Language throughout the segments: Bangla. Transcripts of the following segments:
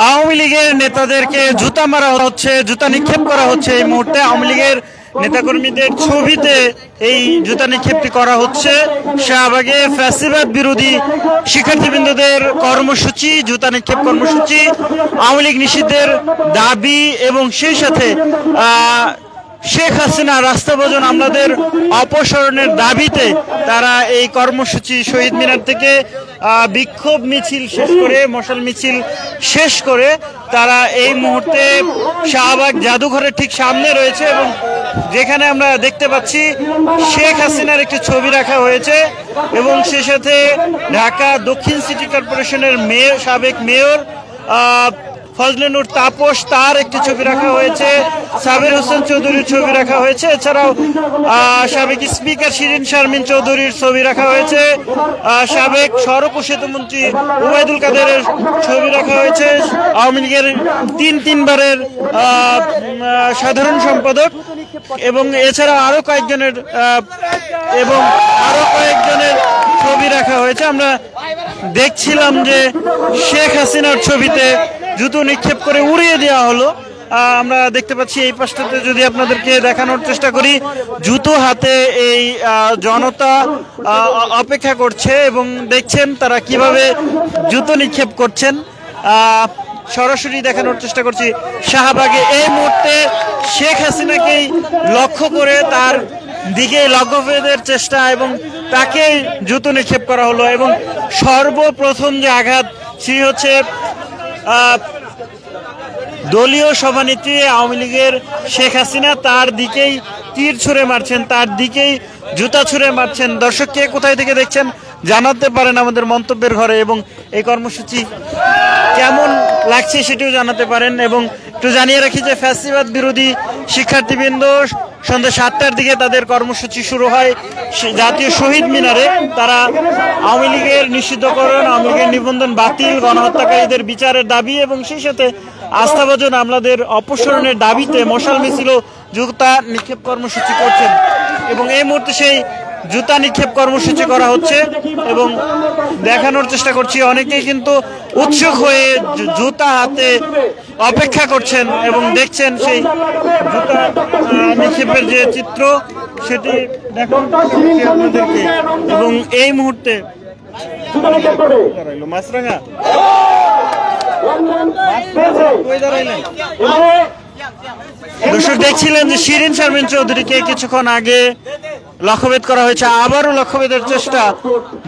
আওয়ামী লীগের নেতাদেরকে জুতা মারা হচ্ছে, জুতা নিক্ষেপ করা হচ্ছে। এই মুহূর্তে আওয়ামী লীগের নেতাকর্মীদের ছবিতে এই জুতা নিক্ষেপটি করা হচ্ছে। শাহবাগে ফ্যাসিবাদ বিরোধী শিক্ষার্থীবৃন্দদের কর্মসূচি, জুতা নিক্ষেপ কর্মসূচি, আওয়ামী লীগ নিষিদ্ধের দাবি এবং সেই সাথে শেখ হাসিনা রাস্তাভোজন আমলাদের অপসারণের দাবিতে তারা এই কর্মসূচি শহীদ মিনার থেকে বিক্ষোভ মিছিল শেষ করে, মশাল মিছিল শেষ করে তারা এই মুহূর্তে শাহবাগ জাদুঘরের ঠিক সামনে রয়েছে এবং যেখানে আমরা দেখতে পাচ্ছি শেখ হাসিনার একটি ছবি রাখা হয়েছে এবং সে সাথে ঢাকা দক্ষিণ সিটি কর্পোরেশনের সাবেক মেয়র ফজলে নূর তাপস, তার একটি ছবি রাখা হয়েছে, সাবির হোসেন চৌধুরীর ছবি রাখা হয়েছে, এছাড়াও সাবেক স্পিকার শিরিন শারমিন চৌধুরীর ছবি রাখা হয়েছে, সাবেক সড়ক ও সেতুমন্ত্রী ওবায়দুল কাদেরের ছবি রাখা হয়েছে, আওয়ামী লীগের তিনবারের সাধারণ সম্পাদক এবং এছাড়া আরো কয়েকজনের ছবি রাখা হয়েছে। আমরা দেখছিলাম যে শেখ হাসিনার ছবিতে জুতো নিক্ষেপ করে উড়িয়ে দেওয়া হলো। আমরা দেখতে পাচ্ছি এই পাশটাতে যদি আপনাদেরকে দেখানোর চেষ্টা করি, জুতো হাতে এই জনতা অপেক্ষা করছে এবং দেখছেন তারা কিভাবে জুতো নিক্ষেপ করছেন। সরাসরি দেখানোর চেষ্টা করছি শাহবাগে এই মুহূর্তে শেখ হাসিনাকেই লক্ষ্য করে তার দিকে লক্ষ্যভেদের চেষ্টা এবং তাকে জুতো নিক্ষেপ করা হলো এবং সর্বপ্রথম যে আঘাত সেটি হচ্ছে দলীয় সভানেত্রী আওয়ামী লীগের শেখ হাসিনা, তার দিকেই তীর ছুঁড়ে মারছেন, তার দিকেই জুতা ছুঁড়ে মারছেন। দর্শক কে কোথায় থেকে দেখছেন জানাতে পারেন আমাদের মন্তব্যের ঘরে এবং এই কর্মসূচি কেমন লাগছে সেটিও জানাতে পারেন। এবং একটু জানিয়ে রাখি যে ফ্যাসিবাদ বিরোধী শিক্ষার্থীবৃন্দ সন্ধ্যা 7টার দিকে তাদের কর্মসূচি শুরু হয় জাতীয় শহীদ মিনারে। তারা আওয়ামী লীগের নিষিদ্ধকরণ, আওয়ামী লীগের নিবন্ধন বাতিল, গণহত্যাকারীদের বিচারের দাবি এবং সেই সাথে আস্থাভাজন আমলাদের অপসারণের দাবিতে মশাল মিছিল ও জুতা নিক্ষেপ কর্মসূচি করছেন এবং এই মুহূর্তে সেই জুতা নিক্ষেপ কর্মসূচি করা হচ্ছে এবং দেখানোর চেষ্টা করছি অনেকেই কিন্তু উৎসুক হয়ে জুতা হাতে অপেক্ষা করছেন এবং দেখছেন সেই জুতা নিক্ষেপের যে চিত্র সেটি দেখানোর চেষ্টা করছি আপনাদেরকে। এবং এই মুহূর্তে মাছরাঙা দর্শক দেখছিলেন যে শিরিন শারমিন চৌধুরীকে কিছুক্ষণ আগে লক্ষ্যভেদ করা হয়েছে, আবারও লক্ষ্যভেদের চেষ্টা,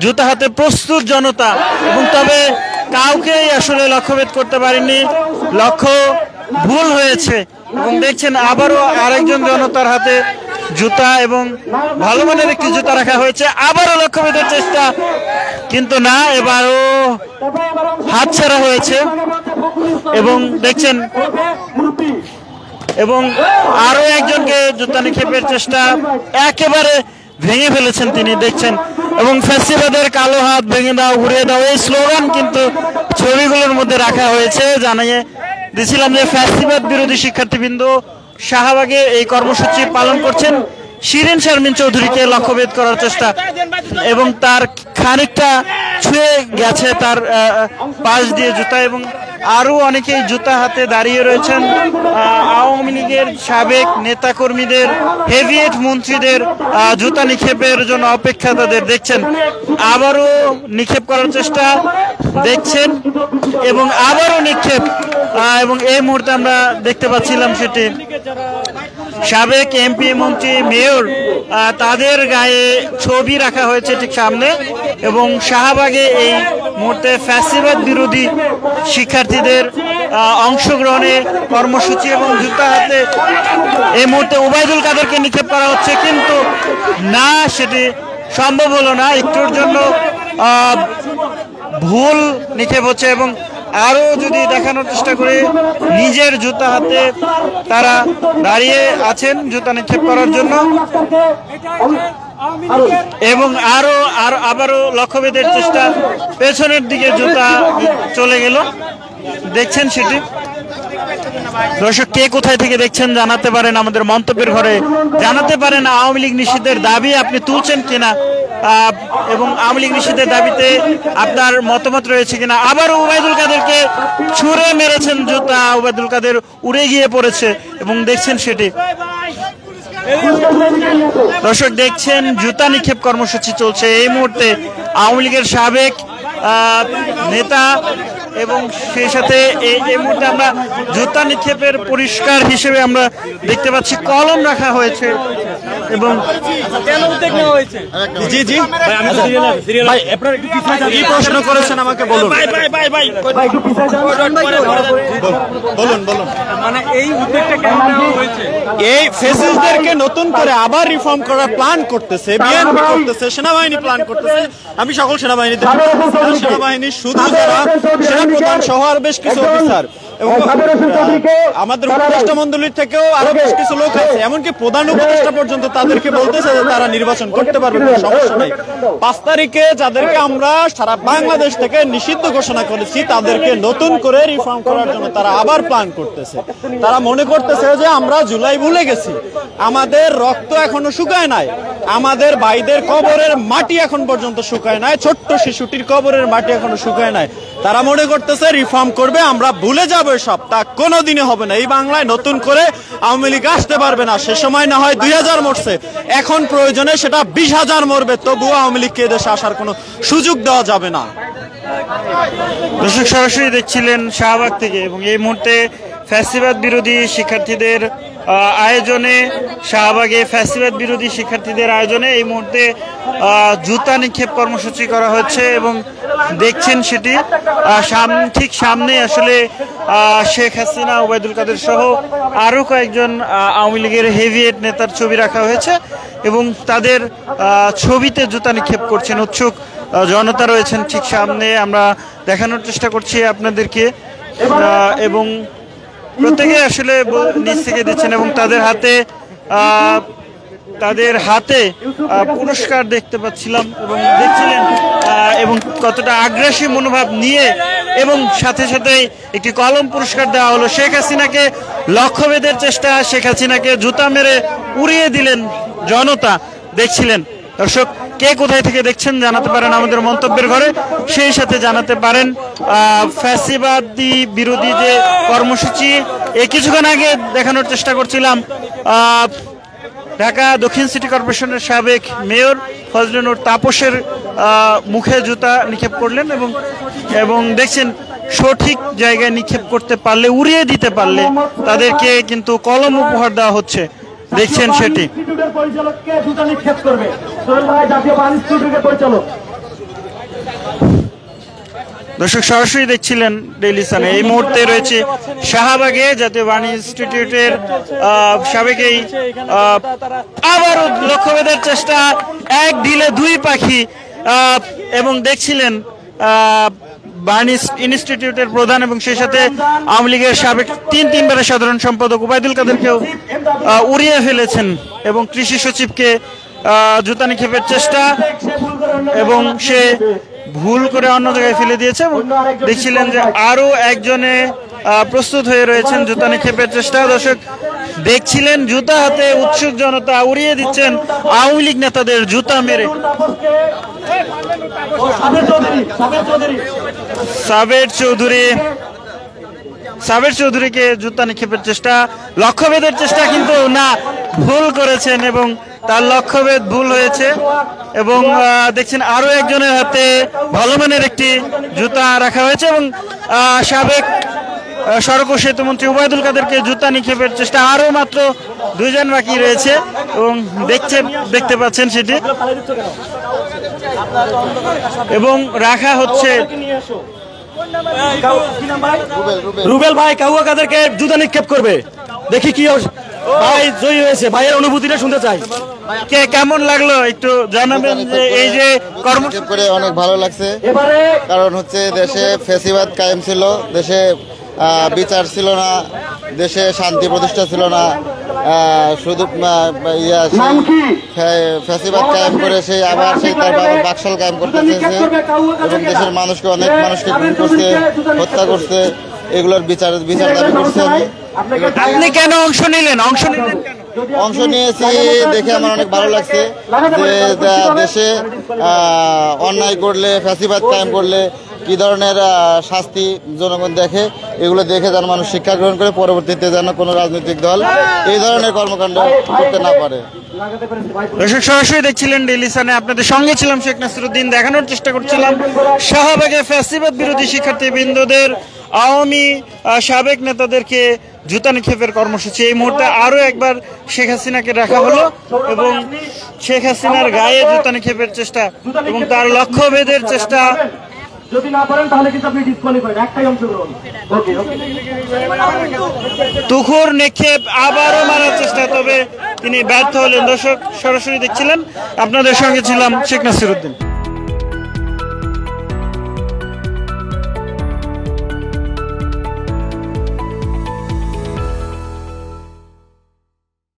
জুতা হাতে প্রস্তুত জনতা এবং তবে কাউকেই আসলে লক্ষ্যভেদ করতে পারেনি, লক্ষ্য ভুল হয়েছে এবং দেখছেন আবারও আরেকজন জনতার হাতে জুতা এবং ভালো মানের একটি জুতা রাখা হয়েছে, আবারও লক্ষ্যভেদের চেষ্টা কিন্তু না, এবারও হাতছাড়া হয়েছে এবং দেখছেন এবং আরো একজনকে জুতা নিক্ষেপের চেষ্টা একেবারে ভেঙে ফেলেছেন তিনি, দেখছেন এবং ফ্যাসিবাদের কালো হাত ভেঙে দাও, উড়িয়ে দাও, এই স্লোগান কিন্তু ছবিগুলোর মধ্যে রাখা হয়েছে। জানিয়ে দিয়েছিলাম যে ফ্যাসিবাদ বিরোধী শিক্ষার্থীবৃন্দ শাহবাগে এই কর্মসূচি পালন করছেন। শিরিন শারমিন চৌধুরীকে লক্ষ্যভেদ করার চেষ্টা এবং তার খানিকটা ছুঁয়ে গেছে তার পাশ দিয়ে জুতা এবং আরো অনেকেই জুতা হাতে দাঁড়িয়ে রয়েছেন। আওয়ামী লীগের সাবেক নেতা কর্মীদের, হেভিয়েট মন্ত্রীদের জুতা নিক্ষেপের জন্য অপেক্ষা তাদের, দেখছেন আবারও নিক্ষেপ করার চেষ্টা দেখছেন এবং আবারও নিক্ষেপ এবং এই মুহূর্তে আমরা দেখতে পাচ্ছিলাম সেটি সাবেক এমপি মন্ত্রী মেয়র তাদের গায়ে ছবি রাখা হয়েছে ঠিক সামনে এবং শাহবাগে এই মুহূর্তে ফ্যাসিবাদ বিরোধী শিক্ষার্থীদের অংশগ্রহণে কর্মসূচি এবং জুতা হাতে এই মুহূর্তে ওবায়দুল কাদেরকে নিক্ষেপ করা হচ্ছে কিন্তু না, সেটি সম্ভব হলো না, একটুর জন্য ভুল নিক্ষেপ হচ্ছে এবং আরো যদি দেখানোর চেষ্টা করি নিজের জুতা হাতে তারা দাঁড়িয়ে আছেন জুতা নিক্ষেপ করার জন্য এবং আবারও লক্ষ্যভেদের চেষ্টা, পেছনের দিকে জুতা চলে গেল, দেখছেন সেটি। দর্শক কে কোথায় থেকে দেখছেন জানাতে পারেন আমাদের মন্তব্যের ঘরে, জানাতে পারেন আওয়ামী লীগ নিষিদ্ধের দাবি আপনি তুলছেন কিনা এবং আওয়ামী লীগ নিষিদ্ধের দাবিতে আপনার মতামত রয়েছে কিনা? আবার ওবায়দুল কাদেরকে ছুঁড়ে মেরেছেন জুতা, ওবায়দুল কাদের উড়ে গিয়ে পড়েছে এবং দেখছেন সেটি। দর্শক দেখছেন জুতা নিক্ষেপ কর্মসূচি চলছে এই মুহূর্তে। আওয়ামী লীগের সাবেক নেতা এবং সেই সাথে এই মুহূর্তে আমরা জুতা নিক্ষেপের পরিষ্কার হিসেবে আমরা দেখতে পাচ্ছি কলম রাখা হয়েছে এবং জি জি ভাই আপনারা কি প্রশ্ন করেছেন আমাকে বলুন। বলুন বলুন মানে এই উদ্যোগটা কেন নেওয়া হয়েছে? এই ফেসিস্টদেরকে নতুন করে আবার রিফর্ম করার প্ল্যান করতেছে বিএনপি, করতেছে সেনাবাহিনী প্ল্যান করতেছে। আমি সকল সেনাবাহিনীতে সেনাবাহিনী শুধু যারা সেনাপ্রধান সহ আর বেশ কিছু অফিসার এবং আমাদের উপদেষ্টা মণ্ডলীর থেকেও আরো বেশ কিছু লোক আছে, এমনকি প্রধান উপদেষ্টা পর্যন্ত তাদেরকে বলতেছে যে তারা নির্বাচন করতে পারবে না, সমস্যা নাই। 5 তারিখে যাদেরকে আমরা সারা বাংলাদেশ থেকে নিষিদ্ধ ঘোষণা করেছি তাদেরকে নতুন করে রিফর্ম করার জন্য তারা আবার প্ল্যান করতেছে। তারা মনে করতেছে যে আমরা জুলাই ভুলে গেছি, আমাদের রক্ত এখনো শুকায় নাই, আমাদের ভাইদের কবরের মাটি এখন পর্যন্ত শুকায় নাই, ছোট্ট শিশুটির কবরের মাটি এখনো শুকায় নাই। তারা মনে করতেছে রিফর্ম করবে, আমরা ভুলে যাবো সব। তা কোনোদিনই হবে না। এই বাংলায় নতুন করে আওয়ামী লীগ আসতে পারবে না। সে সময় না হয় 2000 মরছে, এখন প্রয়োজনে সেটা 20,000 মরবে, তবুও আওয়ামী লীগকে এদেশে আসার কোনো সুযোগ দেওয়া যাবে না। দর্শক সরাসরি দেখছিলেন শাহবাগ থেকে এবং এই মুহূর্তে ফ্যাসিবাদ বিরোধী শিক্ষার্থীদের আয়োজনে, শাহবাগে ফ্যাসিবাদ বিরোধী শিক্ষার্থীদের আয়োজনে এই মুহূর্তে জুতা নিক্ষেপ কর্মসূচি করা হচ্ছে এবং দেখছেন সেটি ঠিক সামনে আসলে শেখ হাসিনা, ওবায়দুল কাদের সহ আরো কয়েকজন আওয়ামী লীগের হেভিয়েট নেতার ছবি রাখা হয়েছে এবং তাদের ছবিতে জুতা নিক্ষেপ করছেন উৎসুক জনতা রয়েছেন ঠিক সামনে। আমরা দেখানোর চেষ্টা করছি আপনাদেরকে এবং প্রত্যেকে আসলে নিচ থেকে দিচ্ছেন এবং তাদের হাতে পুরস্কার দেখতে পাচ্ছিলাম এবং দেখছিলেন এবং কতটা আগ্রাসী মনোভাব নিয়ে এবং সাথে সাথে একটি কলম পুরস্কার দেওয়া হলো। শেখ হাসিনাকে লক্ষ্যভেদের চেষ্টা, শেখ হাসিনাকে জুতা মেরে উড়িয়ে দিলেন জনতা, দেখছিলেন। দর্শক কে কোথায় থেকে দেখছেন জানাতে পারেন আমাদের মন্তব্যের ঘরে, সেই সাথে জানাতে পারেন ফ্যাসিবাদী বিরোধী যে কর্মসূচি কিছুক্ষণ আগে দেখানোর চেষ্টা করছিলাম। ঢাকা দক্ষিণ সিটি কর্পোরেশনের সাবেক মেয়র ফজলুর তাপসের মুখে জুতা নিক্ষেপ করলেন এবং দেখছেন সঠিক জায়গায় নিক্ষেপ করতে পারলে, উড়িয়ে দিতে পারলে তাদেরকে কিন্তু কলম উপহার দেওয়া হচ্ছে, দেখছেন সেটি। দর্শক সরাসরি দেখছিলেন ডেইলি সানে। এই মুহূর্তে রয়েছে শাহবাগে জাতীয় বাণী ইনস্টিটিউটের সাবেক আবারও লক্ষ্যভেদের চেষ্টা, এক ঢিলে 2 পাখি এবং দেখছিলেন বাণী ইনস্টিটিউটের প্রধান এবং সেই সাথে আওয়ামী লীগের সাবেক 3বারের সাধারণ সম্পাদক ওবায়দুল কাদেরকেও উড়িয়ে ফেলেছেন এবং কৃষি সচিবকে জুতা নিক্ষেপের চেষ্টা এবং সে ভুল করে অন্য জায়গায় ফেলে দিয়েছে এবং দেখছিলেন যে আরো একজনে প্রস্তুত হয়ে রয়েছেন জুতা নিক্ষেপের চেষ্টা। দর্শক দেখছিলেন জুতা হাতে উৎসুক জনতা উড়িয়ে দিচ্ছেন আওয়ামী লীগ নেতাদের জুতা মেরে। সাবের চৌধুরীকে জুতা নিক্ষেপের চেষ্টা, লক্ষ্যভেদের চেষ্টা কিন্তু না, ভুল করেছেন এবং তার লক্ষ্যভেদ ভুল হয়েছে এবং দেখছেন আরো একজনের হাতে ভালো মানের একটি জুতা রাখা হয়েছে এবং সাবেক সড়ক ও সেতু মন্ত্রী ওবায়দুল কাদেরকে জুতা নিক্ষেপের চেষ্টা, আরো মাত্র 2 জন বাকি রয়েছে এবং দেখতে পাচ্ছেন সেটি এবং রাখা হচ্ছে। রুবেল ভাই কাউয়া কাদেরকে জুতা নিক্ষেপ করবে, দেখি কি ভাই জয়ী হয়েছে, ভাইয়ের অনুভূতিটা শুনতে চাই। কেমন লাগলো একটু জানাবেন যে এই যে কর্ম করে? অনেক ভালো লাগছে, কারণ হচ্ছে দেশে ফ্যাসিবাদ কায়েম ছিল, দেশে বিচার ছিল না, দেশে শান্তি প্রতিষ্ঠা ছিল না, শুধু ফ্যাসিবাদ কায়েম করে সেই আবার সেই তার বাকশাল কায়েম করতে চেয়েছে এবং দেশের অনেক মানুষকে গুম করছে, হত্যা করছে, এগুলোর বিচার দাবি করছে। আপনি কেন অংশ নিলেন কেন? অংশ নিয়েছি দেখে আমার অনেক ভালো লাগছে যে দেশে অন্যায় করলে, ফ্যাসিবাদ কায়েম করলে কি ধরনের শাস্তি জনগণ দেখে, এগুলো দেখে যেন মানুষ শিক্ষা গ্রহণ করে পরবর্তীতে যেন কোনো রাজনৈতিক দল এই ধরনের কর্মকাণ্ড করতে না পারে। দর্শক সরাসরি দেখছিলেন ডেইলি সানে, আপনাদের সঙ্গে ছিলাম শেখ নাসিরউদ্দিন। দেখানোর চেষ্টা করছিলাম শাহবাগে ফ্যাসিবাদ বিরোধী শিক্ষার্থীবৃন্দদের আওয়ামী সাবেক নেতাদেরকে জুতা নিক্ষেপের কর্মসূচি। এই মুহূর্তে আরো একবার শেখ হাসিনাকে রাখা হলো এবং শেখ হাসিনার গায়ে জুতা নিক্ষেপের চেষ্টা এবং তার লক্ষ্যভেদের চেষ্টা। যদি না পারেন তাহলে কিন্তু আপনি ডিসকোয়ালিফাইড, একটাই অংশগ্রহণ। ওকে ওকে। তুখুর নিক্ষেপ আবারও মারার চেষ্টা, তবে তিনি ব্যর্থ হলেন। দর্শক সরাসরি দেখছিলেন, আপনাদের সঙ্গে ছিলাম শেখ নাসিরউদ্দিন।